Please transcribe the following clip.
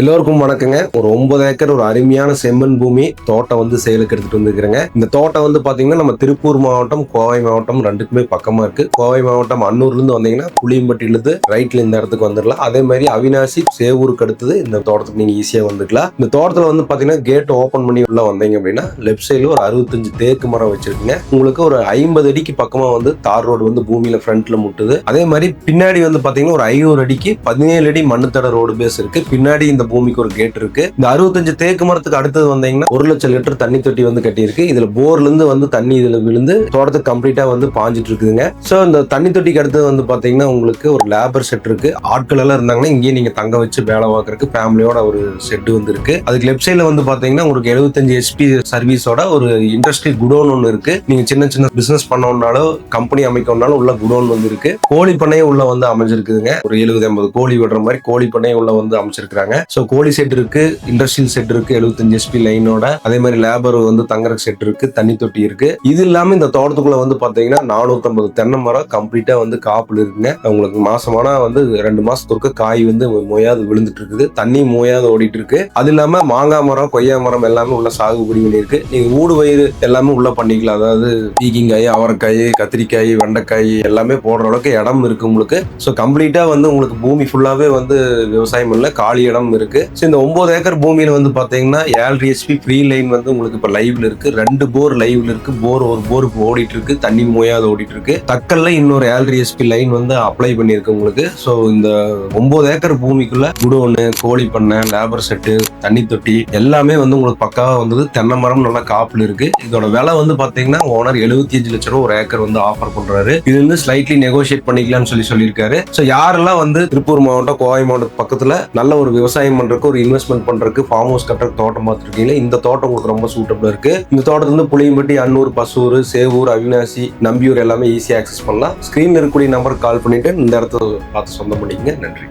எல்லோருக்கும் வணக்கங்க. ஒரு 9 ஏக்கர் ஒரு அருமையான செம்மண் பூமி தோட்டம் வந்து சேலுக்கு எடுத்துட்டு வந்துருக்கிறேங்க. இந்த தோட்டம் வந்து பாத்தீங்கன்னா நம்ம திருப்பூர் மாவட்டம், கோவை மாவட்டம் ரெண்டுக்குமே பக்கமா இருக்கு. கோவை மாவட்டம் அன்னூர்ல இருந்து வந்தீங்கன்னா புளியம்பட்டியில இருந்து ரைட்ல இந்த இடத்துக்கு வந்துடலாம். அதே மாதிரி அவினாசி சேவூருக்கு அடுத்தது இந்த தோட்டத்துக்கு நீங்க ஈஸியா வந்துக்கலாம். இந்த தோட்டத்துல வந்து பாத்தீங்கன்னா கேட் ஓபன் பண்ணி உள்ள வந்தீங்க அப்படின்னா லெப்ட் சைடுல ஒரு 65 தேக்கு மரம் வச்சிருக்குங்க. உங்களுக்கு ஒரு 50 அடிக்கு பக்கமா வந்து தார் ரோடு வந்து பூமியில ஃப்ரண்ட்ல முட்டுது. அதே மாதிரி பின்னாடி வந்து பாத்தீங்கன்னா ஒரு 500 அடிக்கு 17 அடி மண்ணுத்தட ரோடு பேஸ் இருக்கு. பின்னாடி இந்த பூமிக்கு ஒரு கேட் இருக்கு. இந்த 65 தேக்கு மரத்துக்கு அடுத்தது வந்தீங்கன்னா 1 லட்சம் லிட்டர் தண்ணி தொட்டி வந்து கட்டியிருக்கு. இதுல போர்ல இருந்து வந்து தண்ணி இதுல விழுந்து தோட்டத்துக்கு கம்ப்ளீட்டா வந்து பாஞ்சிட்டு இருக்குதுங்க. சோ இந்த தண்ணி தொட்டிக்கு அடுத்தது வந்து பாத்தீங்கன்னா உங்களுக்கு ஒரு லேபர் செட் இருக்கு. ஆட்கள் எல்லாம் இருந்தாங்கன்னா இங்கேயே நீங்க தங்க வச்சு வேலை பார்க்கறதுக்கு ஃபேமிலியோட ஒரு செட் வந்து இருக்கு. அதுக்கு லெப்ட் சைட்ல வந்து பாத்தீங்கன்னா உங்களுக்கு 75 HP சர்வீஸோட ஒரு இண்டஸ்ட்ரி குடோன் ஒன்று இருக்கு. நீங்க சின்ன சின்ன பிசினஸ் பண்ணணும்னாலும் கம்பெனி அமைக்கணும்னாலும் உள்ள குடோன் வந்து இருக்கு. கோழி பண்ணையே உள்ள வந்து அமைஞ்சிருக்குதுங்க. ஒரு 70-80 கோழி விடுற மாதிரி கோழி பண்ணையே உள்ள வந்து அமைச்சிருக்காங்க. சோ கோழி செட் இருக்கு, இண்டஸ்ட்ரியல் செட் இருக்கு, 75 HP லைனோட. அதே மாதிரி லேபர் வந்து தங்குற செட் இருக்கு, தண்ணி தொட்டி இருக்கு. இது இல்லாம இந்த தோட்டத்துக்குள்ள வந்து பாத்தீங்கன்னா 450 தென்னை மரம் கம்ப்ளீட்டா வந்து காப்புல இருக்குங்க. உங்களுக்கு மாசமானா வந்து 2 மாசத்துக்கு காய் வந்து மொயாது விழுந்துட்டு இருக்குது, தண்ணி மொயாது ஓடிட்டு இருக்கு. அது இல்லாம மாங்காய் மரம், கொய்யா மரம் எல்லாமே உள்ள சாகுபடி பண்ணிருக்கு. நீங்க ஊடு வயிறு எல்லாமே உள்ள பண்ணிக்கலாம். அதாவது பீக்கிங்காய், அவரைக்காய், கத்திரிக்காய், வெண்டைக்காய் எல்லாமே போடுற அளவுக்கு இடம் இருக்கு உங்களுக்கு. ஸோ கம்ப்ளீட்டா வந்து உங்களுக்கு பூமி ஃபுல்லாவே வந்து விவசாயம் இல்ல, காலி இடம் இருக்கு. இந்த 9 ஏக்கர் பூமியில வந்து பாத்தீங்கன்னா 7 HP ஃப்ரீ லைன் வந்து உங்களுக்கு இப்ப லைவ்ல இருக்கு. 2 போர் லைவ்ல இருக்கு. ஒரு போருக்கு ஓடிட்டு இருக்கு, தண்ணி மோயாது ஓடிட்டு இருக்கு. தக்கல்ல இன்னொரு 7 HP லைன் வந்து அப்ளை பண்ணிருக்கு உங்களுக்கு. சோ இந்த 9 ஏக்கர் பூமிக்குள்ள குடோனு, கோழி பண்ணை, லேபர் செட்டு, தண்ணி தொட்டி எல்லாமே வந்து உங்களுக்கு பக்காவா வந்தது. தென்னை மரம் நல்லா காப்புல இருக்கு. இதோட விலை வந்து பாத்தீங்கன்னா ஓனர் 75 லட்சம் ரூபாய் ஒரு ஏக்கர் வந்து ஆஃபர் பண்றாரு. இது வந்து ஸ்லைட்லி நெகோசியேட் பண்ணிக்கலாம்னு சொல்லியிருக்காரு. சோ யாரெல்லாம் வந்து திருப்பூர் மாவட்டம், கோவை மாவட்டம் பக்கத்துல நல்ல ஒரு விவசாயம் பண்றதுக்கு, ஒரு இன்வெஸ்ட்மெண்ட் பண்றதுக்கு, ஃபார்ம் ஹவுஸ் கட்டுறதுக்கு தோட்டம் பார்த்துருக்கீங்களா, இந்த தோட்டம் உங்களுக்கு ரொம்ப சூட்டபிளா இருக்கு. இந்த தோட்டத்துல இருந்து புளியம்பட்டி, அன்னூர், பசூர், சேவூர், அவினாசி, நம்பியூர் எல்லாமே ஈஸியா ஆக்சஸ் பண்ணலாம். ஸ்கிரீன்ல இருக்கக்கூடிய நம்பருக்கு கால் பண்ணிட்டு இந்த இடத்த பார்த்து சொந்தம் பண்ணிக்கங்க. நன்றி.